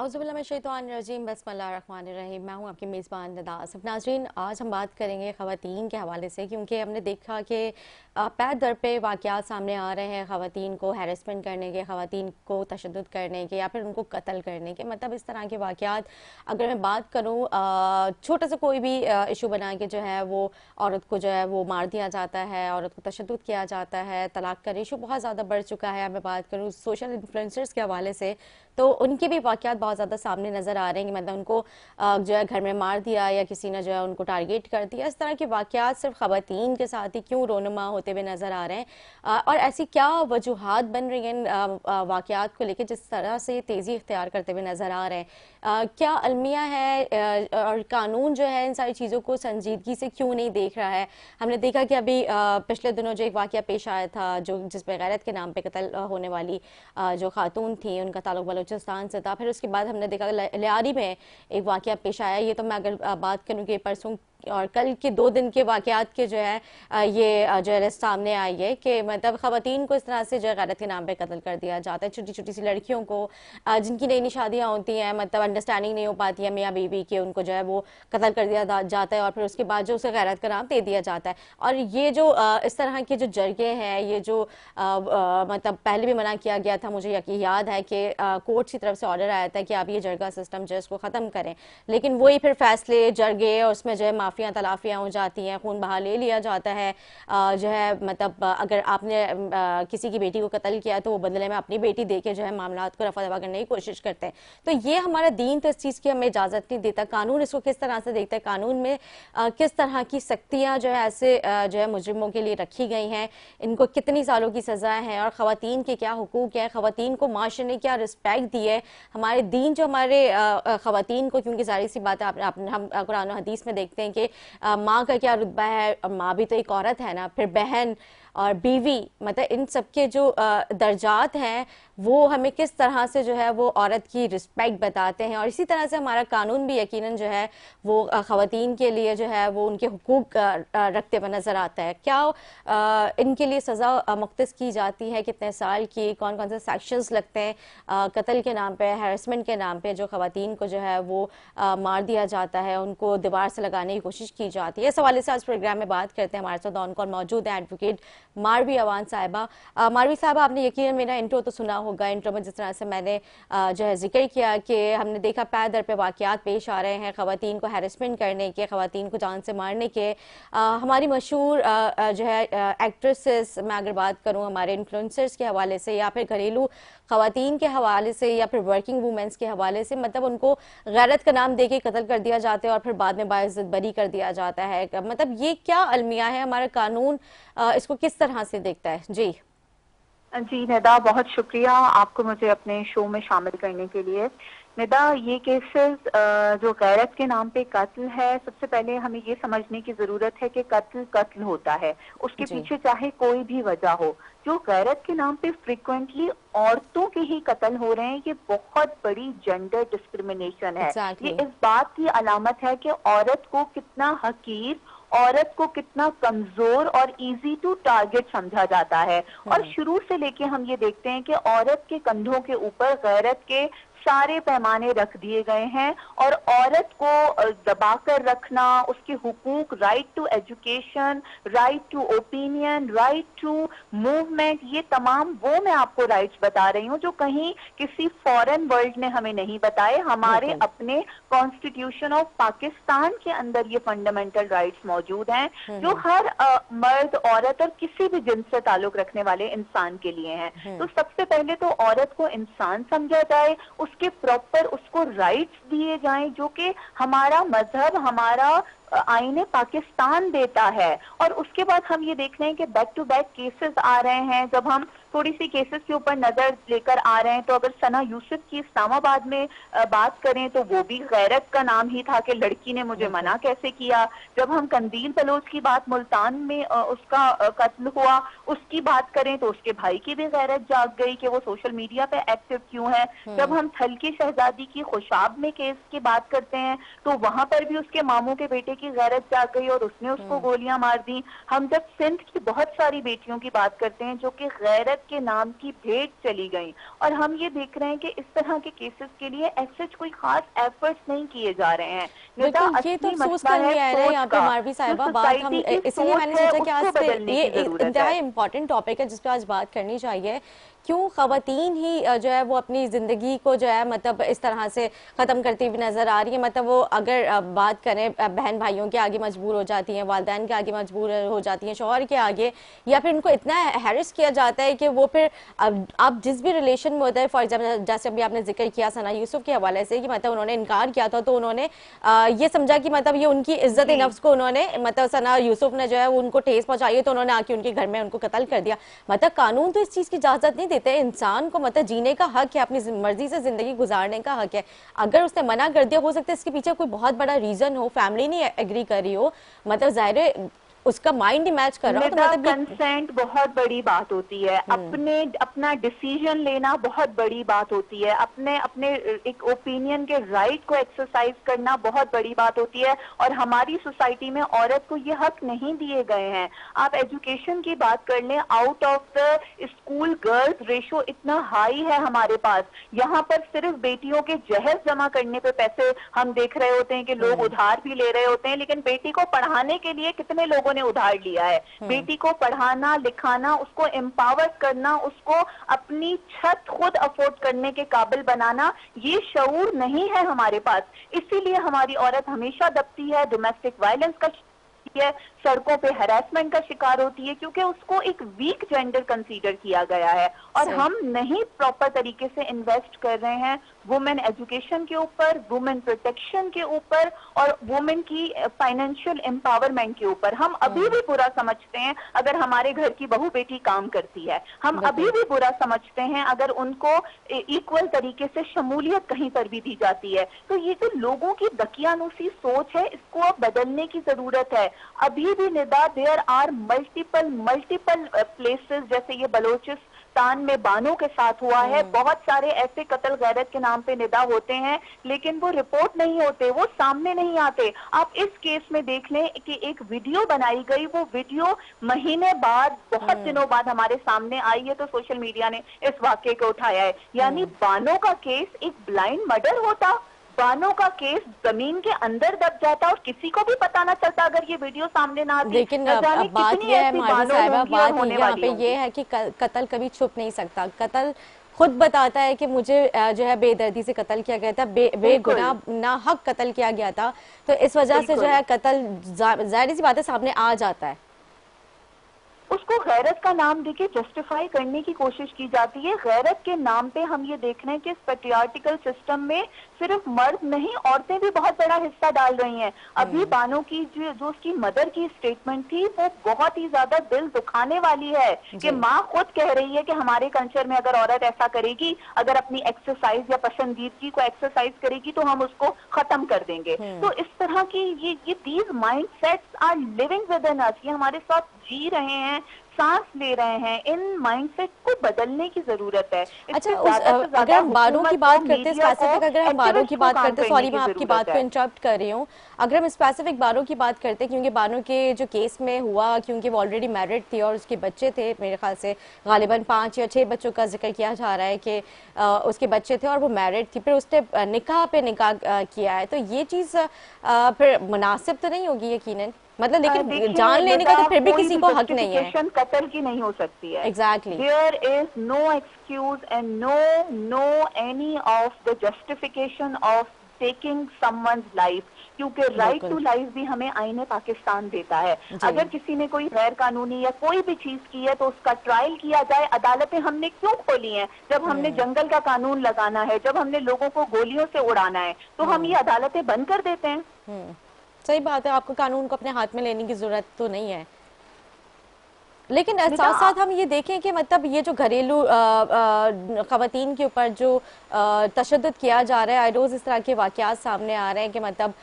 आउज़ुबिल्लाहि मिनश्शैतानिर्रजीम बिस्मिल्लाहिर्रहमानिर्रहीम। मैं हूँ आपकी मेज़बान निदा आसिफ। नाज़रीन, आज हम बात करेंगे ख़वातीन के हवाले से, क्योंकि हमने देखा कि पै दर पे वाक़यात सामने आ रहे हैं ख़वातीन को हैरेसमेंट करने के, ख़वातीन को तशद्दुद करने के या फिर उनको कत्ल करने के। मतलब इस तरह के वाक़यात अगर मैं बात करूँ, छोटा सा कोई भी इशू बना के जो है वो औरत को जो है वो मार दिया जाता है, औरत को तशद्दुद किया जाता है, तलाक का रेशो बहुत ज़्यादा बढ़ चुका है। मैं बात करूँ सोशल इन्फ्लुएंसर्स के हवाले से, तो उनके भी वाक़यात बहुत ज़्यादा सामने नज़र आ रहे हैं कि मतलब उनको जो है घर में मार दिया या किसी ने जो है उनको टारगेट कर दिया। इस तरह के वाक़यात सिर्फ ख़वातीन के साथ ही क्यों रोनुमा होते हुए नज़र आ रहे हैं, और ऐसी क्या वजूहात बन रही हैं वाक़यात को लेकर जिस तरह से तेज़ी इख्तियार करते हुए नज़र आ रहे हैं? क्या अलमिया है और कानून जो है इन सारी चीज़ों को संजीदगी से क्यों नहीं देख रहा है? हमने देखा कि अभी पिछले दिनों जो एक वाक़या पेश आया था, जो जिसमें गैरत के नाम पे कत्ल होने वाली जो खातून थी, उनका ताल्लुक बलूचिस्तान से था। फिर उसके बाद हमने देखा लियारी में एक वाक़या पेश आया। ये तो मैं अगर बात करूँ कि परसों और कल के 2 दिन के वाक़यात के जो है ये जो है सामने आई है कि मतलब ख़वातीन को इस तरह से जो है गैरत के नाम पे कत्ल कर दिया जाता है। छोटी छोटी सी लड़कियों को जिनकी नई नई शादियाँ होती हैं, मतलब अंडरस्टैंडिंग नहीं हो पाती है मियाँ बीवी के, उनको जो है वो कत्ल कर दिया जाता है और फिर उसके बाद जो उसे गैरत का नाम दे दिया जाता है। और ये जो इस तरह के जो जरगे हैं, ये जो मतलब पहले भी मना किया गया था, मुझे याद है कि कोर्ट की तरफ से ऑर्डर आया था कि आप ये जरगा सिस्टम जो है इसको ख़त्म करें, लेकिन वही फिर फैसले जरगे और उसमें जो है माफिया तलाफियाँ हो जाती हैं, खून बहा ले लिया जाता है। जो है मतलब अगर आपने किसी की बेटी को कत्ल किया तो वो बदले में अपनी बेटी दे के जो है मामला को रफा दफा करने की कोशिश करते हैं। तो ये हमारा दीन तो इस चीज़ की हमें इजाज़त नहीं देता। कानून इसको किस तरह से देखता है, कानून में किस तरह की सख्तियाँ जो है ऐसे जो है मुजरिमों के लिए रखी गई हैं, इनको कितनी सालों की सज़ा है और ख़वातीन के क्या हुकूक है, ख़वातीन को माशरे ने क्या रिस्पेक्ट दी है। हमारे दीन जो हमारे ख़वातीन को, क्योंकि जाहिर सी बात है हम कुरान और हदीस में देखते हैं कि माँ का क्या रुतबा है, और माँ भी तो एक औरत है ना, फिर बहन और बीवी, मतलब इन सब के जो दर्जात हैं वो हमें किस तरह से जो है वो औरत की रिस्पेक्ट बताते हैं। और इसी तरह से हमारा कानून भी यकीनन जो है वो ख़वातीन के लिए जो है वो उनके हुकूक रखते हुए नज़र आता है। क्या इनके लिए सज़ा मुख्तस की जाती है, कितने साल की, कौन कौन से सेक्शंस लगते हैं कत्ल के नाम पे, हैरेसमेंट के नाम पे जो ख़वातीन को जो है वो मार दिया जाता है, उनको दीवार से लगाने की कोशिश की जाती है। इस हवाले से आज प्रोग्राम में बात करते हैं। हमारे साथ ऑन कॉल मौजूद है एडवोकेट मारवी अवान साहिबा। मारवी साहिबा, आपने यकीनन मेरा इंट्रो तो सुना होगा। इंट्रो में जिस तरह से मैंने जो है जिक्र किया कि हमने देखा पै दर पे वाक़यात पेश आ रहे हैं ख़वातीन को हैरेसमेंट करने के, ख़वातीन को जान से मारने के। हमारी मशहूर जो है एक्ट्रेसेस, मैं अगर बात करूँ हमारे इन्फ्लुएंसर्स के हवाले से या फिर घरेलू ख़वातीन के हवाले से या फिर वर्किंग वूमेंस के हवाले से, मतलब उनको गैरत का नाम दे के कत्ल कर दिया जाता है और फिर बाद में बाइज्जत बरी कर दिया जाता है। मतलब ये क्या अलमिया है, हमारा कानून इसको किस तरह से देखता है? जी जी निदा, बहुत शुक्रिया आपको मुझे अपने शो में शामिल करने के लिए। निदा, ये केसेस जो गैरत के नाम पे कत्ल है, सबसे पहले हमें ये समझने की जरूरत है कि कत्ल कत्ल होता है, उसके जी पीछे चाहे कोई भी वजह हो। जो गैरत के नाम पे फ्रिक्वेंटली औरतों के ही कत्ल हो रहे हैं, ये बहुत बड़ी जेंडर डिस्क्रिमिनेशन है। ये एग्जैक्टली। इस बात की अलामत है कि औरत को कितना हकीर, औरत को कितना कमजोर और इजी टू टारगेट समझा जाता है। और शुरू से लेके हम ये देखते हैं कि औरत के कंधों के ऊपर गैरत के सारे पैमाने रख दिए गए हैं और औरत को दबाकर रखना, उसके हुकूक, right to education, right to opinion, right to movement, ये तमाम वो मैं आपको राइट्स बता रही हूँ जो कहीं किसी फॉरेन वर्ल्ड ने हमें नहीं बताए। हमारे बिल्कुल। अपने कॉन्स्टिट्यूशन ऑफ पाकिस्तान के अंदर ये फंडामेंटल राइट्स मौजूद हैं जो हर मर्द, औरत और किसी भी जिन्स से ताल्लुक रखने वाले इंसान के लिए हैं। तो सबसे पहले तो औरत को इंसान समझा जाए, उसके प्रॉपर उसको राइट्स दिए जाएं जो कि हमारा मजहब, हमारा आईने पाकिस्तान देता है। और उसके बाद हम ये देख रहे हैं कि बैक टू बैक केसेस आ रहे हैं। जब हम थोड़ी सी केसेस के ऊपर नजर लेकर आ रहे हैं, तो अगर सना यूसुफ की इस्लामाबाद में बात करें तो वो भी गैरत का नाम ही था कि लड़की ने मुझे मना कैसे किया। जब हम कंदील बलोच की बात, मुल्तान में उसका कत्ल हुआ, उसकी बात करें तो उसके भाई की भी गैरत जाग गई कि वो सोशल मीडिया पे एक्टिव क्यों है। जब हम थल की शहजादी की खुशाब में केस की बात करते हैं तो वहां पर भी उसके मामू के बेटे की गैरत जाग गई और उसने उसको गोलियां मार दी। हम जब सिंध की बहुत सारी बेटियों की बात करते हैं जो कि गैरत के नाम की भेंट चली गई, और हम ये देख रहे हैं कि इस तरह के केसेस के लिए ऐसे कोई खास एफर्ट्स नहीं किए जा रहे हैं। निदा, बिल्कुल, ये तो असली अफसोस मसला है करने आया है सोच यहाँ पे का। मारवी जो साहिबा, बात हम सोसाइटी की इसलिए सोच मैंने है सोचा कि आज उसको पे बदलने ये की जरूरत इंतहाई है। इम्पोर्टेंट टॉपिक है जिस पे आज बात करनी चाहिए। क्यों खवातीन ही जो है वो अपनी ज़िंदगी को जो है मतलब इस तरह से ख़त्म करती हुई नज़र आ रही है। मतलब वो अगर बात करें बहन भाइयों के आगे मजबूर हो जाती हैं, वालिदैन के आगे मजबूर हो जाती हैं, शौहर के आगे, या फिर उनको इतना हैरेस किया जाता है कि वो फिर अब जिस भी रिलेशन में होता है, फॉर एग्जाम्पल जैसे अभी आपने जिक्र किया सना यूसुफ के हवाले से कि मतलब उन्होंने इनकार किया था तो उन्होंने ये समझा कि मतलब ये उनकी इज्जत जी। नफ्स को उन्होंने मतलब सना यूसुफ ने जो है उनको ठेस पहुंचाई है तो उन्होंने आके उनके घर में उनको कत्ल कर दिया। मतलब कानून तो इस चीज की इजाजत नहीं देते। इंसान को मतलब जीने का हक है, अपनी मर्जी से जिंदगी गुजारने का हक है। अगर उसने मना कर दिया, हो सकता है इसके पीछे कोई बहुत बड़ा रीजन हो, फैमिली नहीं एग्री कर रही हो, मतलब जाहिर है उसका माइंड ही मैच कर रहा हो, तो निदा, मतलब ये कंसेंट बहुत बड़ी बात होती है। अपना डिसीजन लेना बहुत बड़ी बात होती है। अपने अपने एक ओपिनियन के राइट को एक्सरसाइज करना बहुत बड़ी बात होती है, और हमारी सोसाइटी में औरत को ये हक नहीं दिए गए हैं। आप एजुकेशन की बात कर लें, out of the school girls ratio इतना हाई है हमारे पास। यहाँ पर सिर्फ बेटियों के जहेज जमा करने पे पैसे हम देख रहे होते हैं कि लोग उधार भी ले रहे होते हैं, लेकिन बेटी को पढ़ाने के लिए कितने लोगों ने उधार लिया है। बेटी को पढ़ाना लिखाना, उसको एम्पावर करना, उसको अपनी छत खुद अफोर्ड करने के काबिल बनाना, ये शऊर नहीं है हमारे पास। इसीलिए हमारी औरत हमेशा दबती है, डोमेस्टिक वायलेंस का है, सड़कों पे हरासमेंट का शिकार होती है, क्योंकि उसको एक वीक जेंडर कंसीडर किया गया है। और हम नहीं प्रॉपर तरीके से इन्वेस्ट कर रहे हैं वुमेन एजुकेशन के ऊपर, वुमेन प्रोटेक्शन के ऊपर, और वुमेन की फाइनेंशियल एम्पावरमेंट के ऊपर। हम अभी भी बुरा समझते हैं अगर हमारे घर की बहू बेटी काम करती है। हम अभी भी बुरा समझते हैं अगर उनको इक्वल तरीके से शमूलियत कहीं पर भी दी जाती है। तो ये जो लोगों की दकियानूसी सोच है, इसको अब बदलने की जरूरत है। अभी भी Nida, there are multiple places, जैसे ये बलोचिस्तान में बानों के साथ हुआ है, बहुत सारे ऐसे कत्ल गैरत के नाम पे निदा होते हैं, लेकिन वो रिपोर्ट नहीं होते, वो सामने नहीं आते। आप इस केस में देख लें कि एक वीडियो बनाई गई, वो वीडियो महीने बाद, बहुत दिनों बाद हमारे सामने आई है, तो सोशल मीडिया ने इस वाक्य को उठाया है। यानी बानों का केस एक ब्लाइंड मर्डर होता, बानों का केस जमीन के अंदर दब जाता और किसी को भी पता ना चलता अगर ये वीडियो सामने ना आती। लेकिन अब बात यह है मारवी साहिबा, बात यहाँ पे ये है कि कत्ल कभी छुप नहीं सकता। कत्ल खुद बताता है कि मुझे जो है बेदर्दी से कत्ल किया गया था, बेगुनाह नाहक कत्ल किया गया था, तो इस वजह से जो है कत्ल जाहिर सी बात है सामने आ जाता है। उसको गैरत का नाम देके जस्टिफाई करने की कोशिश की जाती है। गैरत के नाम पे हम ये देख रहे हैं कि इस पेट्रियार्टिकल सिस्टम में सिर्फ मर्द नहीं, औरतें भी बहुत बड़ा हिस्सा डाल रही हैं। अभी बानो की जो उसकी मदर की स्टेटमेंट थी, वो बहुत ही ज्यादा दिल दुखाने वाली है कि माँ खुद कह रही है कि हमारे कल्चर में अगर औरत ऐसा करेगी, अगर अपनी एक्सरसाइज या पसंदीदगी को एक्सरसाइज करेगी, तो हम उसको खत्म कर देंगे। तो इस तरह की ये these mindsets are living within us, ये हमारे साथ जी रहे हैं, सांस ले रहे हैं। इन माइंडसेट को बदलने की जरूरत है। अच्छा, अगर हम बारों की बात करते हैं स्पेसिफिक, अगर हम बारों की बात करते हैं, सॉरी मैं आपकी बात को इंटरप्ट कर रही हूँ, अगर हम स्पेसिफिक बारों की बात करते हैं, क्योंकि बारों के जो केस में हुआ, क्योंकि वो ऑलरेडी मैरिड थी और उसके बच्चे थे, मेरे ख्याल से गालिबन 5 या 6 बच्चों का जिक्र किया जा रहा है कि उसके बच्चे थे और वो मैरिड थी, फिर उसने निकाह पे निकाह किया है, तो ये चीज़ फिर मुनासिब तो नहीं होगी यकीनन, मतलब लेकिन जान लेने का तो फिर भी किसी को हक नहीं है। कत्ल की नहीं हो सकती है। Exactly, there is no excuse and no any of the justification of taking someone's life, क्योंकि राइट टू लाइफ भी हमें आईने पाकिस्तान देता है। अगर किसी ने कोई गैर कानूनी या कोई भी चीज की है तो उसका ट्रायल किया जाए। अदालतें हमने क्यों खोली हैं? जब हमने जंगल का कानून लगाना है, जब हमने लोगों को गोलियों से उड़ाना है, तो हम ये अदालतें बंद कर देते हैं। सही बात है, आपको कानून को अपने हाथ में लेने की जरूरत तो नहीं है। लेकिन साथ साथ हम ये देखें कि मतलब ये जो घरेलू खवातीन के ऊपर जो तशद्दुद किया जा रहा है, आई रोज इस तरह के वाकयात सामने आ रहे हैं कि मतलब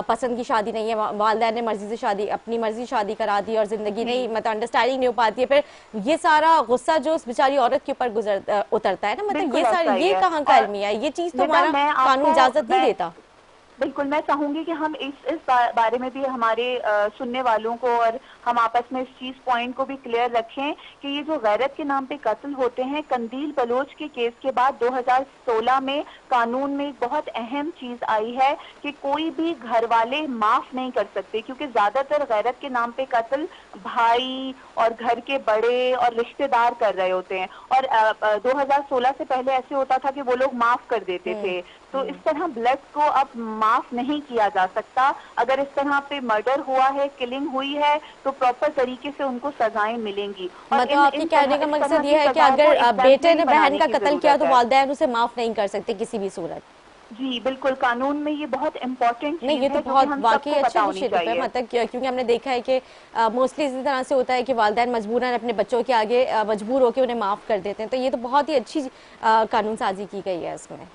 पसंद की शादी नहीं है, वालिदैन ने मर्जी से शादी, अपनी मर्जी शादी करा दी और जिंदगी नहीं मतलब अंडरस्टैंडिंग नहीं हो पाती है, फिर ये सारा गुस्सा जो उस बेचारी औरत के ऊपर उतरता है ना, मतलब ये सारी, ये कहाँ का अलमिया है? ये चीज तो हमारा कानून इजाजत नहीं देता। बिल्कुल, मैं चाहूँगी कि हम इस बारे में भी हमारे सुनने वालों को और हम आपस में इस चीज़ पॉइंट को भी क्लियर रखें कि ये जो गैरत के नाम पे कत्ल होते हैं, कंदील बलोच के केस के बाद 2016 में कानून में एक बहुत अहम चीज़ आई है कि कोई भी घरवाले माफ़ नहीं कर सकते, क्योंकि ज़्यादातर गैरत के नाम पे कत्ल भाई और घर के बड़े और रिश्तेदार कर रहे होते हैं, और 2016 से पहले ऐसे होता था कि वो लोग माफ़ कर देते थे। तो इस तरह ब्लड को अब माफ नहीं किया जा सकता। अगर इस तरह पे मर्डर हुआ है, किलिंग हुई है, तो प्रॉपर तरीके से उनको सजाएं मिलेंगी। और मतलब आपके कहने का मकसद ये है कि अगर बेटे ने बहन का कत्ल किया तो वालिदैन उसे माफ नहीं कर सकते किसी भी सूरत। जी बिल्कुल, कानून में ये बहुत इम्पोर्टेंट नहीं, ये तो बहुत वाकई अच्छी इनिशिएटिव है, मतलब क्योंकि हमने देखा है कि मोस्टली इसी तरह से होता है कि वालिदैन मजबूरन अपने बच्चों के आगे मजबूर होकर उन्हें माफ कर देते हैं। तो ये तो बहुत ही अच्छी कानून साजी की गई है इसमें।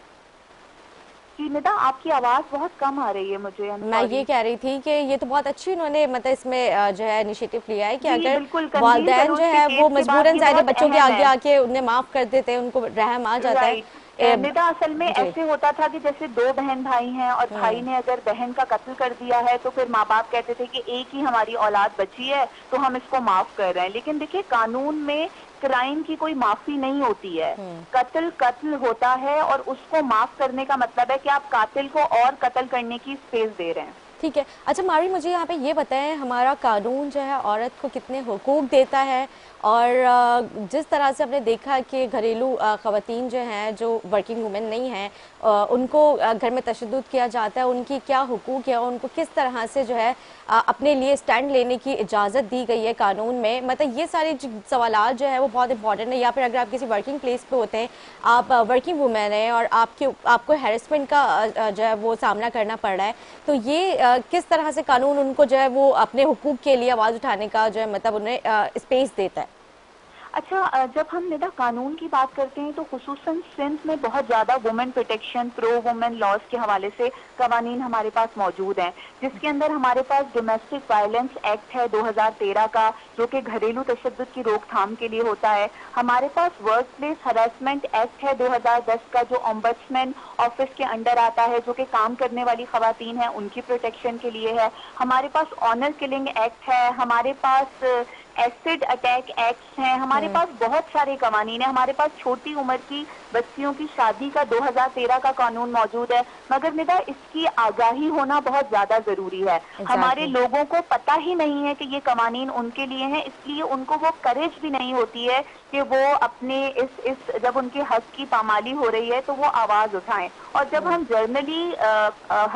जी निदा, आपकी आवाज बहुत कम आ रही है मुझे। मैं ये कह रही थी कि ये तो बहुत अच्छी उन्होंने मतलब इसमें जो है इनिशिएटिव लिया है कि अगर वालिदैन जो है वो मजबूरन ज़ाहिर बच्चों के आगे आके उन्हें माफ कर देते हैं, उनको रहम आ जाता है। निदा, असल में ऐसे होता था कि जैसे दो बहन भाई हैं और भाई ने अगर बहन का कत्ल कर दिया है तो फिर माँ बाप कहते थे कि एक ही हमारी औलाद बची है तो हम इसको माफ कर रहे हैं। लेकिन देखिए, कानून में क्राइम की कोई माफी नहीं होती है। कत्ल होता है और उसको माफ करने का मतलब है कि आप कातिल को और कत्ल करने की स्पेस दे रहे हैं। ठीक है। अच्छा मारी, मुझे यहाँ पे ये बताएं, हमारा कानून जो है औरत को कितने हुकूक देता है, और जिस तरह से हमने देखा कि घरेलू ख़वातीन जो हैं, जो वर्किंग वुमेन नहीं हैं, उनको घर में तशद्दुद किया जाता है, उनकी क्या हुकूक है, उनको किस तरह से जो है अपने लिए स्टैंड लेने की इजाज़त दी गई है कानून में, मतलब ये सारे सवाल जो है वो बहुत इंपॉर्टेंट है। या फिर अगर आप किसी वर्किंग प्लेस पे होते हैं, आप वर्किंग वुमेन हैं और आपको हैरेसमेंट का जो है वो सामना करना पड़ रहा है, तो ये किस तरह से कानून उनको जो है वो अपने हुकूक के लिए आवाज़ उठाने का जो है मतलब उन्हें स्पेस देता है। अच्छा, जब हम निदा कानून की बात करते हैं तो खुसूसन सिंध में बहुत ज़्यादा women protection, pro women laws के हवाले से कवानीन हमारे पास मौजूद हैं, जिसके अंदर हमारे पास डोमेस्टिक वायलेंस एक्ट है 2013 का, जो कि घरेलू तशद्दुद की रोकथाम के लिए होता है। हमारे पास वर्क प्लेस हरासमेंट एक्ट है 2010 का, जो ओम्बड्समैन ऑफिस के अंडर आता है, जो कि काम करने वाली खवातीन हैं उनकी प्रोटेक्शन के लिए है। हमारे पास ऑनर किलिंग एक्ट है, हमारे पास एसिड अटैक एक्ट हैं, हमारे पास बहुत सारे कवानीन है। हमारे पास छोटी उम्र की बच्चियों की शादी का 2013 का कानून मौजूद है, मगर निदा इसकी आगाही होना बहुत ज्यादा जरूरी है। हमारे लोगों को पता ही नहीं है कि ये कवानीन उनके लिए हैं, इसलिए उनको वो करेज भी नहीं होती है कि वो अपने इस जब उनके हक की पामाली हो रही है तो वो आवाज उठाएं। और जब हम जर्नली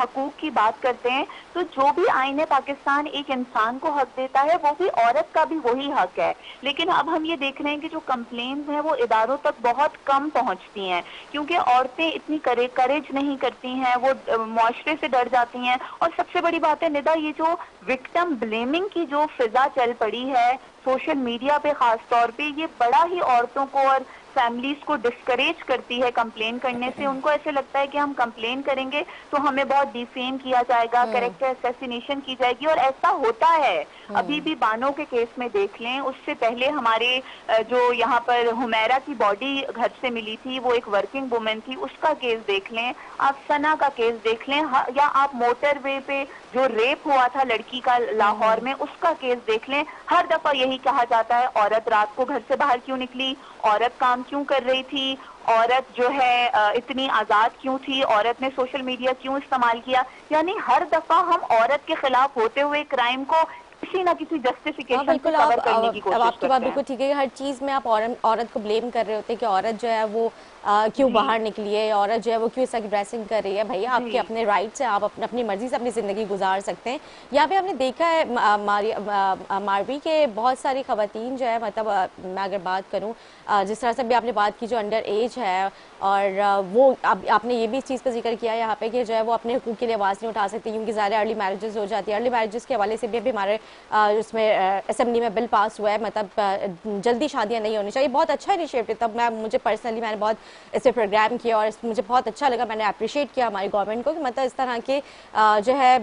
हकूक की बात करते हैं तो जो भी आईने पाकिस्तान एक इंसान को हक देता है वो भी औरत का भी वही हक है। लेकिन अब हम ये देख रहे हैं कि जो कंप्लेंट्स हैं वो इदारों तक बहुत कम पहुंचती हैं, क्योंकि औरतें इतनी करेज नहीं करती हैं, वो मुआशरे से डर जाती हैं। और सबसे बड़ी बात है निदा, ये जो विक्टिम ब्लेमिंग की जो फिजा चल पड़ी है सोशल मीडिया पे खास तौर पे, ये बड़ा ही औरतों को और फैमिलीज को डिस्करेज करती है कंप्लेन करने से। उनको ऐसे लगता है कि हम कंप्लेन करेंगे तो हमें बहुत डिफेम किया जाएगा, कैरेक्टर असैसिनेशन की जाएगी, और ऐसा होता है। अभी भी बानो के केस में देख लें, उससे पहले हमारे जो यहाँ पर हुमैरा की बॉडी घर से मिली थी, वो एक वर्किंग वुमेन थी, उसका केस देख लें, आप सना का केस देख लें, या आप मोटरवे पे जो रेप हुआ था लड़की का लाहौर में, उसका केस देख लें। हर दफा यही कहा जाता है, औरत रात को घर से बाहर क्यों निकली, औरत काम क्यों कर रही थी, औरत जो है इतनी आजाद क्यों थी, औरत ने सोशल मीडिया क्यों इस्तेमाल किया। यानी हर दफा हम औरत के खिलाफ होते हुए क्राइम को किसी ना किसी जस्टिफिकेशन से कवर करने की कोशिश करते हैं। आपकी बात बिल्कुल ठीक है, हर चीज में आप औरत को ब्लेम कर रहे होते हैं कि औरत जो है वो क्यों बाहर निकली है, औरत जो है वो क्यों इस तरह ड्रेसिंग कर रही है। भैया आपके अपने राइट्स हैं, आप अपनी मर्जी से अपनी ज़िंदगी गुजार सकते हैं। यहाँ पे हमने देखा है मारवी के बहुत सारी खवातीन जो है, मतलब मैं अगर बात करूँ जिस तरह से भी आपने बात की जो अंडर एज है, और वो आपने ये भी इस चीज़ का जिक्र किया यहाँ पे कि जो है वो अपने हुकूक के लिए आवाज़ नहीं उठा सकती क्योंकि ज़्यादा अर्ली मैरिजेस हो जाती है। अर्ली मैरिजेस के हवाले से भी अभी हमारे उसमें असेंबली में बिल पास हुआ है, मतलब जल्दी शादियाँ नहीं होनी चाहिए। बहुत अच्छा इनिशिएटिव, तब मुझे पर्सनली मैंने बहुत इसे प्रोग्राम किया और मुझे बहुत अच्छा लगा, मैंने अप्रिशिएट किया हमारी गवर्नमेंट को कि मतलब इस तरह के जो है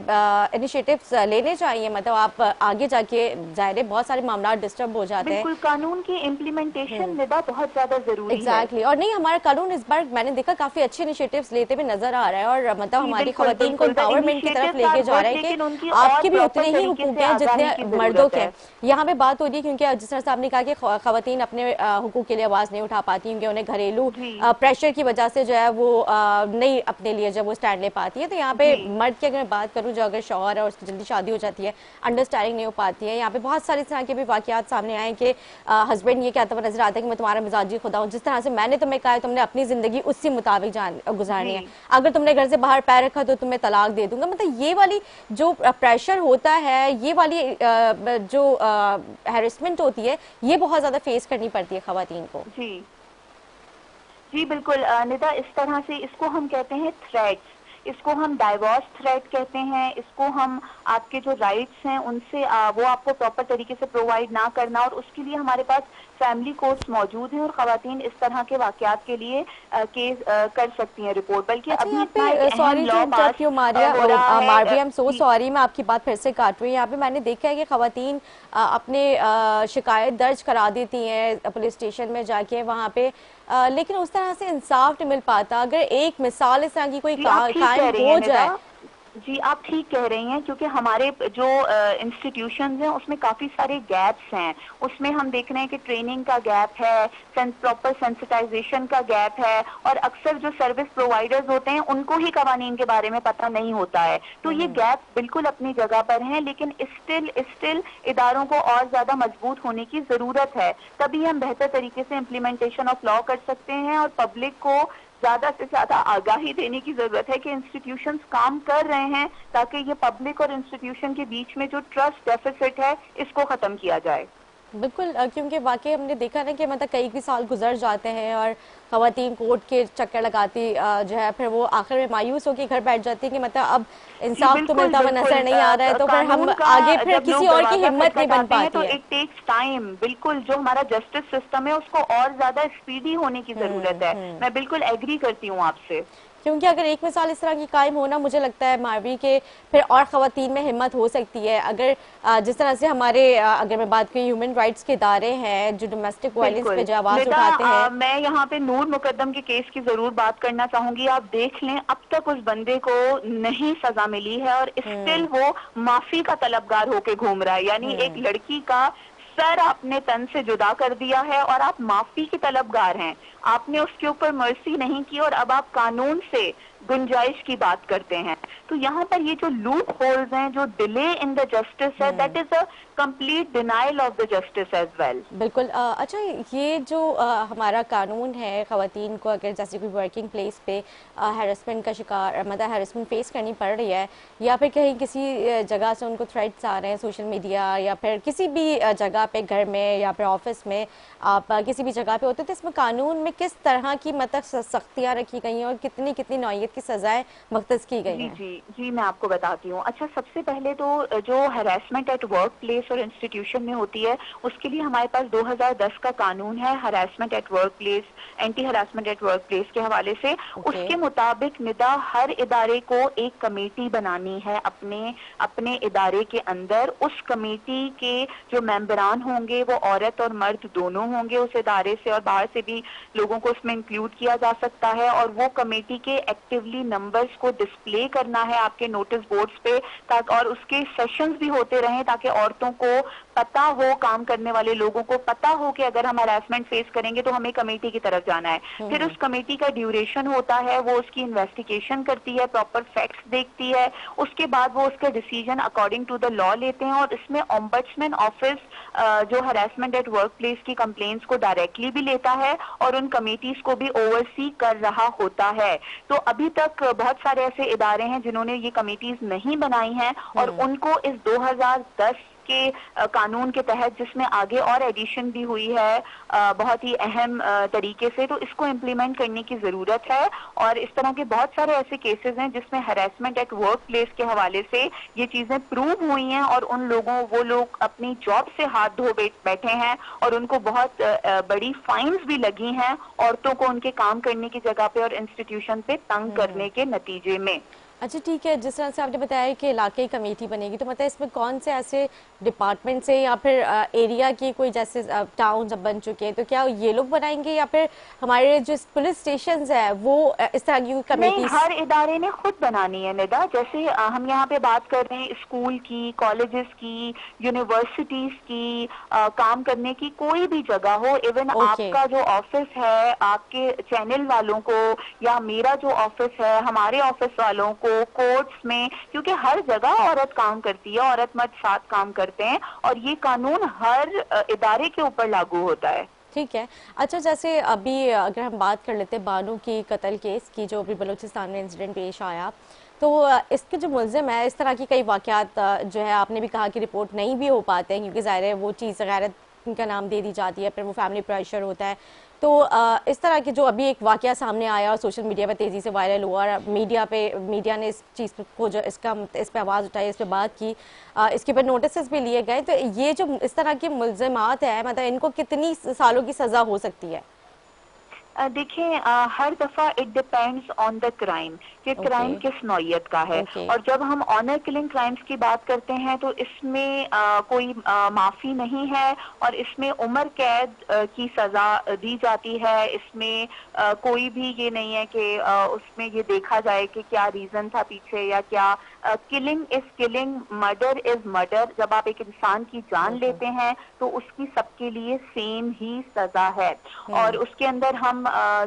इनिशिएटिव्स लेने चाहिए। मतलब आप आगे जाके ज़ाहिर बहुत सारे मामला डिस्टर्ब हो जाते हैं। बिल्कुल, कानून की इम्प्लीमेंटेशन निदा बहुत ज्यादा जरूरी है। एग्जैक्टली और नहीं, हमारा कानून इस बार मैंने देखा काफी अच्छे इनिशिएटिव्स लेते हुए नजर आ रहा है और मतलब जी हमारी बिल्कुल खवातीन को बिल्कुल, द एम्पावरमेंट की तरफ इनिशिएटिव्स आर लेके जा गुड, रहा है कि लेकिन उनकी और आपके भी प्रॉपर उतने ही तरीके हुकूक से हैं आगाही की जितने मर्दों जरूरत के है। हैं। यहाँ पे बात हो रही है क्योंकि जिस तरह से आपने कहा कि खवातीन अपने हुकूक के लिए आवाज नहीं उठा पाती, क्योंकि उन्हें घरेलू जी प्रेशर की वजह से जो है वो नहीं अपने लिए जब वो स्टैंड ले पाती है। तो यहाँ पे जी मर्द की अगर मैं बात करूँ, जो अगर शौहर है और उसकी जल्दी शादी हो जाती है, अंडरस्टैंडिंग नहीं हो पाती है, यहाँ पे बहुत सारे इस तरह के भी वाकयात सामने आए कि हस्बैंड ये कहता हुआ नजर आता है कि मैं तुम्हारा मिजाजी खुदा हूँ, जिस तरह से मैंने तुम्हें कहा है तुमने अपनी जिंदगी उसी मुताबिक गुजारनी जी है, अगर तुमने घर से बाहर पैर रखा तो तुम्हें तलाक दे दूंगा। मतलब ये वाली जो प्रेशर होता है, ये वाली जो हैरेसमेंट होती है, ये बहुत ज्यादा फेस करनी पड़ती है खवातीन को। जी जी बिल्कुल निदा, इस तरह से इसको हम कहते हैं थ्रेट्स, इसको हम डाइवोर्स थ्रेट कहते हैं, इसको हम आपके जो राइट्स हैं उनसे वो आपको प्रॉपर तरीके से प्रोवाइड ना करना, और उसके लिए हमारे पास फैमिली कोर्ट्स मौजूद हैं और खवातीन इस तरह के वाकयात के लिए केस कर सकती हैं रिपोर्ट। बल्कि अच्छा, अभी यहाँ इतना एक पे अहम sorry to law pass interrupt you हो रहा है मारवी, I am so ji sorry, मैं आपकी बात फिर से काट रही हूँ। यहाँ पे मैंने देखा है कि खवातीन अपने शिकायत दर्ज करा देती हैं पुलिस स्टेशन में जाके वहाँ पे, लेकिन उस तरह से इंसाफ नहीं मिल पाता। अगर एक मिसाल इस तरह की कोई जी आप ठीक कायम कह रही हैं हो जाए। निदा, जी आप ठीक कह रही हैं, क्योंकि हमारे जो इंस्टीट्यूशंस हैं उसमें काफी सारे गैप्स हैं। उसमें हम देख रहे हैं कि ट्रेनिंग का गैप है, प्रॉपर सेंसिटाइजेशन का गैप है, और अक्सर जो सर्विस प्रोवाइडर्स होते हैं उनको ही कवानीन के बारे में पता नहीं होता है। तो ये गैप बिल्कुल अपनी जगह पर हैं, लेकिन स्टिल इदारों को और ज्यादा मजबूत होने की जरूरत है। तभी हम बेहतर तरीके से इम्प्लीमेंटेशन ऑफ लॉ कर सकते हैं, और पब्लिक को ज्यादा से ज्यादा आगाही देने की जरूरत है कि इंस्टीट्यूशंस काम कर रहे हैं, ताकि ये पब्लिक और इंस्टीट्यूशन के बीच में जो ट्रस्ट डेफिसिट है इसको खत्म किया जाए। बिल्कुल, क्योंकि वाकई हमने देखा ना कि मतलब कई साल गुजर जाते हैं और खवातीन कोर्ट के चक्कर लगाती जो है, फिर वो आखिर में मायूस होकर घर बैठ जाती है कि मतलब अब जी इंसाफ तो बिल्कुल मिलता हुआ बिल्कुल, नजर नहीं आ रहा है, तो फिर हम कानून का आगे फिर जब किसी लोग और की दरवाजा हिम्मत नहीं बन खटखटाते हैं पाती तो है। It takes time. बिल्कुल, जो हमारा जस्टिस सिस्टम है उसको और ज्यादा स्पीडी होने की जरूरत है। मैं बिल्कुल एग्री करती हूँ आपसे, क्योंकि अगर एक मिसाल इस तरह की कायम होना, मुझे लगता है मारवी के फिर और खवातीन में हिम्मत हो सकती है। अगर जिस तरह से हमारे अगर मैं बात करूँ ह्यूमन राइट्स के इदारे हैं जो डोमेस्टिक वायलेंस पे बिल्कुल जो आवाज निदा, उठाते हैं। मैं यहाँ पे नूर मुकद्दम के केस की जरूर बात करना चाहूंगी। आप देख लें, अब तक उस बंदे को नहीं सजा मिली है और स्टिल वो माफी का तलबगार होके घूम रहा है। यानी एक लड़की का सर आपने तन से जुदा कर दिया है और आप माफी की तलबगार हैं। आपने उसके ऊपर मर्सी नहीं की और अब आप कानून से गुंजाइश की बात करते हैं। तो यहाँ पर ये जो लूप होल्स हैं, जो डिले इन द जस्टिस है, that is a complete denial of the justice as well. बिल्कुल, अच्छा, ये जो हमारा कानून है, खवातीन को अगर जैसे कोई वर्किंग प्लेस पे हैरेसमेंट का शिकार, मतलब हैरेसमेंट फेस करनी पड़ रही है, या फिर कहीं किसी जगह से उनको थ्रेट्स आ रहे हैं सोशल मीडिया या फिर किसी भी जगह पे, घर में या फिर ऑफिस में, आप किसी भी जगह पे होते, तो इसमें कानून में किस तरह की मतलब सख्तियाँ रखी गई हैं और कितनी कितनी नौयत की सजाएं मख्तस की गई जी हैं? जी जी, मैं आपको बताती हूँ। अच्छा, सबसे पहले तो जो हरासमेंट एट वर्क प्लेस और इंस्टीट्यूशन में होती है, उसके लिए हमारे पास 2010 का कानून है, harassment at work place, anti harassment at work place के हवाले से। उसके मुताबिक निदा हर इदारे को एक कमेटी बनानी है अपने इदारे के अंदर। उस कमेटी के जो मेंबरान होंगे वो औरत और मर्द दोनों होंगे उस इदारे से, और बाहर से भी लोगों को उसमें इंक्लूड किया जा सकता है। और वो कमेटी के एक्टिवली नंबर्स को डिस्प्ले करना है आपके नोटिस बोर्ड्स पे, ताकि और उसके सेशंस भी होते रहें, ताकि औरतों को पता हो, काम करने वाले लोगों को पता हो कि अगर हम हरासमेंट फेस करेंगे तो हमें कमेटी की तरफ जाना है। फिर उस कमेटी का ड्यूरेशन होता है, वो उसकी इन्वेस्टिगेशन करती है, प्रॉपर फैक्ट्स देखती है, उसके बाद वो उसका decision according to the law लेते हैं। और इसमें ओम्बड्समैन ऑफिस जो हरासमेंट एट वर्क प्लेस की कंप्लेंट्स को डायरेक्टली भी लेता है और उन कमेटीज को भी ओवरसी कर रहा होता है। तो अभी तक बहुत सारे ऐसे इदारे हैं जिन्होंने ये कमेटीज नहीं बनाई हैं, और उनको इस 2010 के कानून के तहत, जिसमें आगे और एडिशन भी हुई है बहुत ही अहम तरीके से, तो इसको इम्प्लीमेंट करने की जरूरत है। और इस तरह के बहुत सारे ऐसे केसेस हैं जिसमें हरेसमेंट एट वर्क प्लेस के हवाले से ये चीजें प्रूव हुई हैं और वो लोग अपनी जॉब से हाथ धो बैठे हैं और उनको बहुत बड़ी फाइन्स भी लगी हैं औरतों को उनके काम करने की जगह पे और इंस्टीट्यूशन पे तंग करने के नतीजे में। अच्छा ठीक है, जिस तरह से आपने बताया कि इलाके कमेटी बनेगी, तो मतलब इसमें कौन से ऐसे डिपार्टमेंट से या फिर एरिया की कोई जैसे टाउन जब बन चुके हैं तो क्या ये लोग बनाएंगे या फिर हमारे जो पुलिस स्टेशन है वो इस तरह की कमेटी? नहीं, हर इदारे ने खुद बनानी है निदा। जैसे हम यहाँ पे बात कर रहे हैं स्कूल की, कॉलेजेस की, यूनिवर्सिटीज की, काम करने की कोई भी जगह हो, इवन आपका जो ऑफिस है, आपके चैनल वालों को या मेरा जो ऑफिस है, हमारे ऑफिस वालों को, कोर्ट्स में, क्योंकि हर जगह औरत काम करती है, औरत मर्द साथ काम करते हैं और ये कानून हर इदारे के ऊपर लागू होता है। ठीक है। अच्छा, जैसे अभी अगर हम बात कर लेते हैं बानू की कत्ल केस की, जो अभी बलूचिस्तान में इंसिडेंट पेश आया, तो इसके जो मुलजिम है, इस तरह की कई वाकयात जो है आपने भी कहा कि रिपोर्ट नहीं भी हो पाते हैं क्योंकि ज़ाहिर है वो चीज़ गैरत का नाम दे दी जाती है, फिर वो फैमिली प्रेशर होता है। तो इस तरह के जो अभी एक वाकया सामने आया और सोशल मीडिया पर तेज़ी से वायरल हुआ और मीडिया ने इस चीज़ को जो इस पर आवाज़ उठाई, इस पर बात की, इसके ऊपर नोटिस भी लिए गए, तो ये जो इस तरह के मुल्ज़िमात है, मतलब इनको कितनी सालों की सज़ा हो सकती है? देखिए, हर दफा it depends on the crime कि क्राइम किस नौयत का है। और जब हम ऑनर किलिंग क्राइम्स की बात करते हैं तो इसमें कोई माफी नहीं है और इसमें उम्र कैद की सजा दी जाती है। इसमें कोई भी ये नहीं है कि उसमें ये देखा जाए कि क्या रीजन था पीछे या क्या। Killing is killing, murder is murder. जब आप एक इंसान की जान लेते हैं तो उसकी सबके लिए सेम ही सजा है। और उसके अंदर हम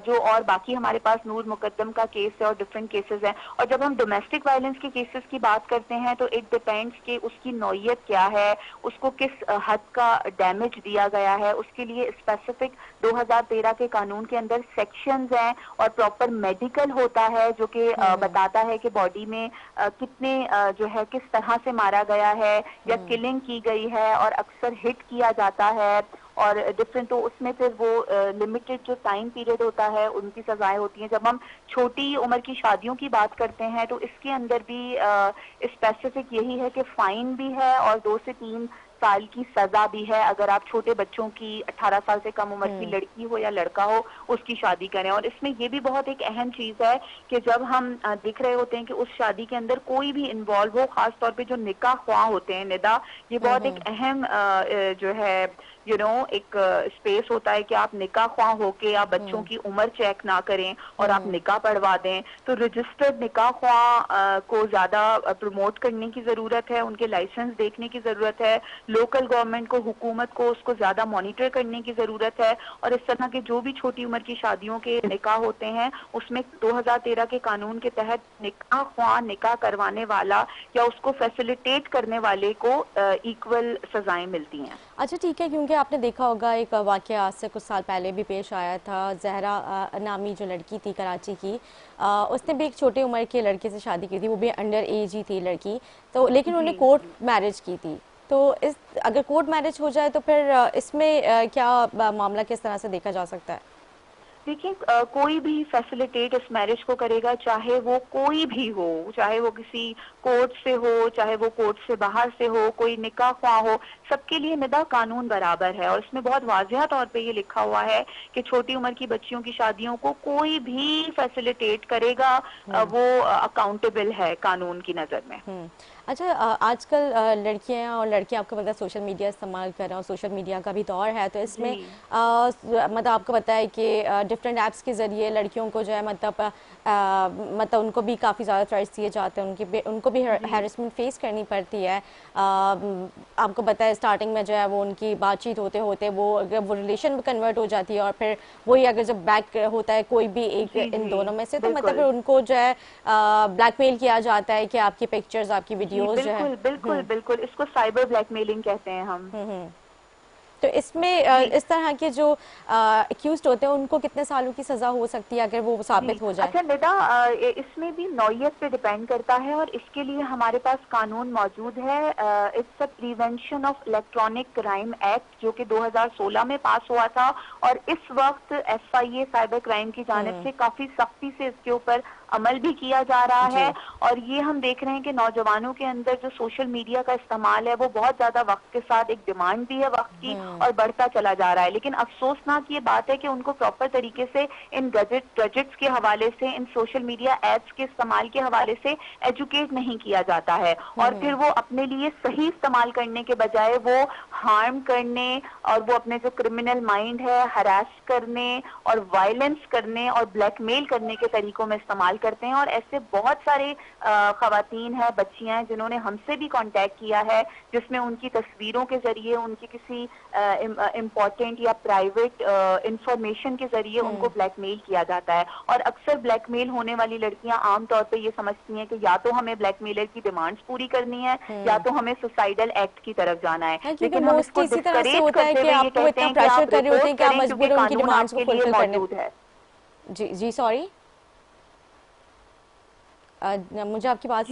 जो और बाकी हमारे पास नूर मुकद्दम का केस है और डिफरेंट केसेस हैं। और जब हम डोमेस्टिक वायलेंस के केसेस की बात करते हैं तो इट डिपेंड्स कि उसकी नौयत क्या है, उसको किस हद का डैमेज दिया गया है। उसके लिए स्पेसिफिक 2013 के कानून के अंदर सेक्शंस हैं और प्रॉपर मेडिकल होता है जो कि बताता है कि बॉडी में कितने जो है किस तरह से मारा गया है या किलिंग की गई है। और अक्सर हिट किया जाता है और डिफरेंट, तो उसमें फिर वो लिमिटेड जो टाइम पीरियड होता है उनकी सजाएं होती हैं। जब हम छोटी उम्र की शादियों की बात करते हैं तो इसके अंदर भी स्पेसिफिक यही है कि फाइन भी है और 2 से 3 साल की सजा भी है अगर आप छोटे बच्चों की 18 साल से कम उम्र की लड़की हो या लड़का हो उसकी शादी करें। और इसमें ये भी बहुत एक अहम चीज है कि जब हम देख रहे होते हैं कि उस शादी के अंदर कोई भी इन्वॉल्व हो, खास तौर पे जो निकाह ख्वाह होते हैं निदा, ये बहुत एक अहम जो है एक स्पेस होता है कि आप निकाह ख्वाह होके आप बच्चों की उम्र चेक ना करें और आप निकाह पढ़वा दें। तो रजिस्टर्ड निकाह ख्वाह को ज्यादा प्रमोट करने की जरूरत है, उनके लाइसेंस देखने की जरूरत है, लोकल गवर्नमेंट को, हुकूमत को उसको ज्यादा मॉनिटर करने की जरूरत है। और इस तरह के जो भी छोटी उम्र की शादियों के निकाह होते हैं उसमें 2013 के कानून के तहत निकाह ख्वाह, निकाह करवाने वाला या उसको फैसिलिटेट करने वाले को इक्वल सजाएं मिलती हैं। अच्छा ठीक है, क्योंकि आपने देखा होगा एक वाक़या आज से कुछ साल पहले भी पेश आया था, जहरा नामी जो लड़की थी कराची की, उसने भी एक छोटी उम्र के लड़के से शादी की थी, वो भी अंडर एज ही थी लड़की, तो लेकिन उन्होंने कोर्ट मैरिज की थी। तो इस अगर कोर्ट मैरिज हो जाए तो फिर इसमें क्या मामला किस तरह से देखा जा सकता है? देखिए, कोई भी फैसिलिटेट इस मैरिज को करेगा, चाहे वो कोई भी हो, चाहे वो किसी कोर्ट से हो, चाहे वो कोर्ट से बाहर से हो, कोई निकाह ख्वाह हो, सबके लिए निदा कानून बराबर है। और इसमें बहुत वाज़ेह तौर पे ये लिखा हुआ है कि छोटी उम्र की बच्चियों की शादियों को कोई भी फैसिलिटेट करेगा वो अकाउंटेबल है कानून की नज़र में। अच्छा, आजकल लड़कियां और लड़के आपको पता है सोशल मीडिया इस्तेमाल कर रहे हैं और सोशल मीडिया का भी दौर है, तो इसमें मतलब आपको पता है कि डिफरेंट ऐप्स के ज़रिए लड़कियों को जो है मतलब उनको भी काफ़ी ज़्यादा थ्रेट्स दिए जाते हैं, उनको भी हैरेसमेंट फेस करनी पड़ती है। आपको पता है स्टार्टिंग में जो है वो उनकी बातचीत होते होते वो अगर वो रिलेशन में कन्वर्ट हो जाती है और फिर वही अगर जब बैक होता है कोई भी एक इन दोनों में से, तो मतलब उनको जो है ब्लैकमेल किया जाता है कि आपकी पिक्चर्स, आपकी वीडियोस जो है। बिल्कुल बिल्कुल बिल्कुल, इसको साइबर ब्लैकमेलिंग कहते हैं हम। तो इसमें इस तरह के जो एक्यूज्ड होते हैं उनको कितने सालों की सजा हो सकती है अगर वो साबित हो जाए? अच्छा निदा, इसमें भी नौयत पे डिपेंड करता है और इसके लिए हमारे पास कानून मौजूद है। It's a prevention of electronic crime act जो कि 2016 में पास हुआ था और इस वक्त FIA साइबर क्राइम की जानिब से काफी सख्ती से इसके ऊपर अमल भी किया जा रहा है। और ये हम देख रहे हैं कि नौजवानों के अंदर जो सोशल मीडिया का इस्तेमाल है वो बहुत ज्यादा वक्त के साथ एक डिमांड भी है वक्त की और बढ़ता चला जा रहा है। लेकिन अफसोसनाक ये बात है कि उनको प्रॉपर तरीके से इन गैजेट्स के हवाले से, इन सोशल मीडिया एप्स के इस्तेमाल के हवाले से एजुकेट नहीं किया जाता है और फिर वो अपने लिए सही इस्तेमाल करने के बजाय वो हार्म करने और वो अपने जो क्रिमिनल माइंड है हरास करने और वायलेंस करने और ब्लैकमेल करने के तरीकों में इस्तेमाल करते हैं। और ऐसे बहुत सारे खवातीन हैं, बच्चियां हैं जिन्होंने हमसे भी कांटेक्ट किया है जिसमें उनकी तस्वीरों के जरिए, उनकी किसी इम्पोर्टेंट या प्राइवेट इंफॉर्मेशन के जरिए उनको ब्लैकमेल किया जाता है। और अक्सर ब्लैकमेल होने वाली लड़कियां आमतौर पे ये समझती हैं कि या तो हमें ब्लैकमेलर की डिमांड्स पूरी करनी है या तो हमें सुसाइडल एक्ट की तरफ जाना है। लेकिन हम इसको डिस्करेज करते हुए ये कहते हैं कि आप प्रेशर कर रहे होते हैं कि आप मजबूर हैं उनकी डिमांड्स को फुलफिल करने। जी सॉरी, मुझे आपकी बात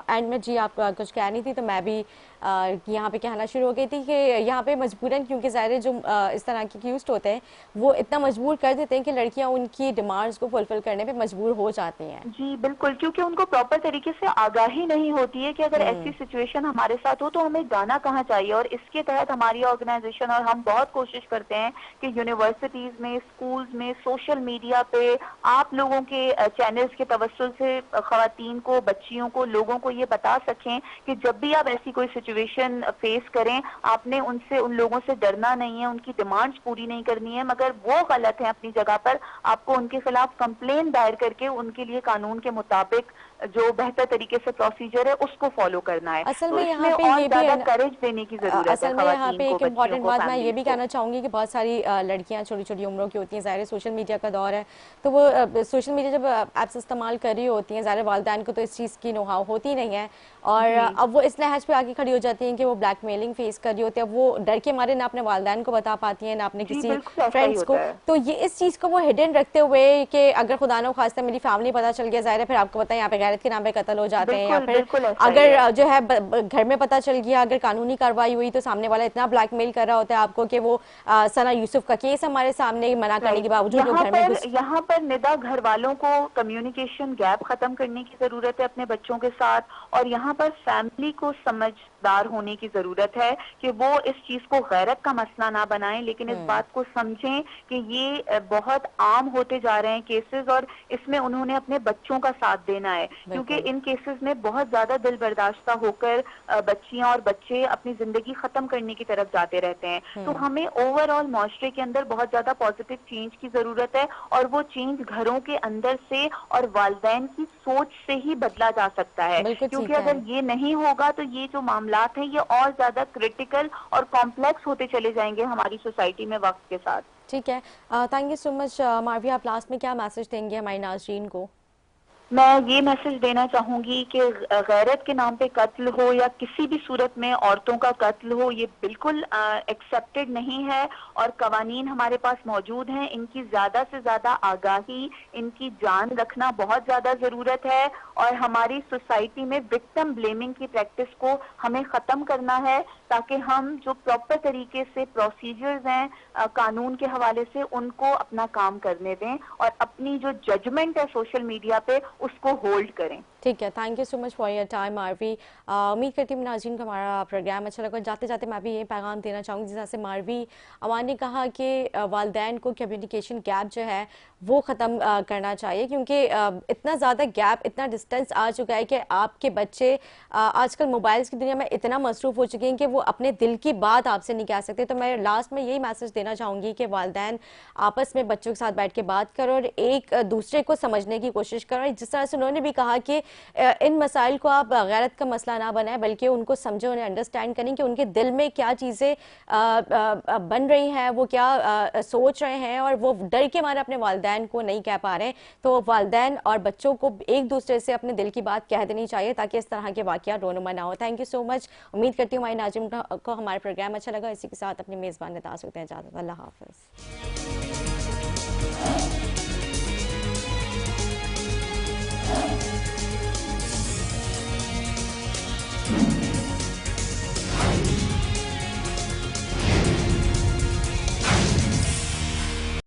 एंड में जी आप कुछ कह नहीं थी तो मैं भी यहाँ पे कहना शुरू हो गई थी कि यहाँ पे मजबूरन, क्योंकि ज़ाहिर जो इस तरह के एक्यूज्ड होते हैं वो इतना मजबूर कर देते हैं कि लड़कियाँ उनकी डिमांड्स को फुलफिल करने पे मजबूर हो जाती हैं। जी बिल्कुल, क्योंकि उनको प्रॉपर तरीके से आगाही नहीं होती है कि अगर ऐसी सिचुएशन हमारे साथ हो तो हमें जाना कहाँ चाहिए। और इसके तहत हमारी ऑर्गेनाइजेशन और हम बहुत कोशिश करते हैं कि यूनिवर्सिटीज में, स्कूल्स में, सोशल मीडिया पे आप लोगों के चैनल्स के तवस्सुल से खवातीन को, बच्चियों को, लोगों को ये बता सकें कि जब भी आप ऐसी कोई सिचुएशन फेस करें आपने उन लोगों से डरना नहीं है, उनकी डिमांड्स पूरी नहीं करनी है, मगर वो गलत है अपनी जगह पर, आपको उनके खिलाफ कंप्लेन दायर करके उनके लिए कानून के मुताबिक जो बेहतर तरीके से प्रोसीजर है उसको फॉलो करना है। असल में तो यहाँ पे और ये ज्यादा भी करेज देने की जरूरत है। असल में यहाँ पे एक इम्पॉर्टेंट बात मैं ये भी कहना चाहूंगी कि बहुत सारी लड़कियां छोटी छोटी उम्रों की होती हैं, ज़ाहिर सोशल मीडिया का दौर है तो वो सोशल मीडिया जब ऐप्स इस्तेमाल कर रही होती हैं, ज़ाहिर वालिदैन को तो इस चीज़ की नोहाव होती नहीं है और अब वो इस लहज पे आगे खड़ी हो जाती हैं कि वो ब्लैकमेलिंग फेस कर रही होती है। वो डर के मारे ना अपने वालिदैन को बता पाती हैं ना अपने किसी फ्रेंड्स को, तो ये इस चीज़ को वो हिडन रखते हुए कि अगर खुदा न खास्ता मेरी फैमिली पता चल गया, ज़ाहिर है फिर आपको पता है यहाँ पे गैरत के नाम पे कत्ल हो जाते हैं, या फिर अगर जो है घर में पता चल गया, अगर कानूनी कार्रवाई हुई तो सामने वाला इतना ब्लैकमेल कर रहा होता है आपको कि वो सना यूसुफ का केस हमारे सामने मना करने के बावजूद यहाँ पर निदा घर वालों को कम्युनिकेशन गैप खत्म करने की जरूरत है अपने बच्चों के साथ, और यहाँ पर फैमिली को समझदार होने की जरूरत है कि वो इस चीज को गैरत का मसला ना बनाएं, लेकिन इस बात को समझें कि ये बहुत आम होते जा रहे हैं केसेस और इसमें उन्होंने अपने बच्चों का साथ देना है, क्योंकि इन केसेस में बहुत ज्यादा दिल बर्दाश्ता होकर बच्चियां और बच्चे अपनी जिंदगी खत्म करने की तरफ जाते रहते हैं। तो हमें ओवरऑल माशरे के अंदर बहुत ज्यादा पॉजिटिव चेंज की जरूरत है और वो चेंज घरों के अंदर से और वालिदैन की सोच से ही बदला जा सकता है, क्योंकि अगर ये नहीं होगा तो ये जो मामलात हैं ये और ज्यादा क्रिटिकल और कॉम्प्लेक्स होते चले जाएंगे हमारी सोसाइटी में वक्त के साथ। ठीक है, थैंक यू सो मच मारवी। आप लास्ट में क्या मैसेज देंगे हमारे नाज़रीन को? मैं ये मैसेज देना चाहूंगी कि गैरत के नाम पे कत्ल हो या किसी भी सूरत में औरतों का कत्ल हो ये बिल्कुल एक्सेप्टेड नहीं है और कवानीन हमारे पास मौजूद हैं, इनकी ज्यादा से ज्यादा आगाही, इनकी जान रखना बहुत ज्यादा जरूरत है और हमारी सोसाइटी में विक्टिम ब्लेमिंग की प्रैक्टिस को हमें खत्म करना है ताकि हम जो प्रॉपर तरीके से प्रोसीजर्स हैं कानून के हवाले से उनको अपना काम करने दें और अपनी जो जजमेंट है सोशल मीडिया पे उसको होल्ड करें। ठीक है, thank you so much for your time Marvi. उम्मीद करती हूँ नाज़रीन को हमारा प्रोग्राम अच्छा लगा। जाते जाते मैं भी ये पैगाम देना चाहूँगी जिस तरह से मारवी अमान ने कहा कि वालिदैन को कम्युनिकेशन गैप जो है वो ख़त्म करना चाहिए, क्योंकि इतना ज़्यादा गैप, इतना डिस्टेंस आ चुका है कि आपके बच्चे आजकल मोबाइल्स की दुनिया में इतना मसरूफ़ हो चुके हैं कि वो अपने दिल की बात आपसे नहीं कह सकते। तो मैं लास्ट में यही मैसेज देना चाहूँगी कि वालिदैन आपस में बच्चों के साथ बैठ के बात करो और एक दूसरे को समझने की कोशिश करो। जिस तरह से उन्होंने भी कहा कि इन मसाइल को आप गैरत का मसला ना बनाएं, बल्कि उनको समझें, उन्हें अंडरस्टैंड करें कि उनके दिल में क्या चीज़ें बन रही हैं, वो क्या सोच रहे हैं, और वो डर के मारे अपने वालिदैन को नहीं कह पा रहे हैं। तो वालिदैन और बच्चों को एक दूसरे से अपने दिल की बात कह देनी चाहिए ताकि इस तरह के वाक़यात रोनुमा ना हो। Thank you so much. उम्मीद करती हूँ हमारे नाज़रीन को हमारा प्रोग्राम अच्छा लगा। इसी के साथ अपनी मेज़बान नता सकते हैं इजाज़त। अल्लाह हाफ़िज़।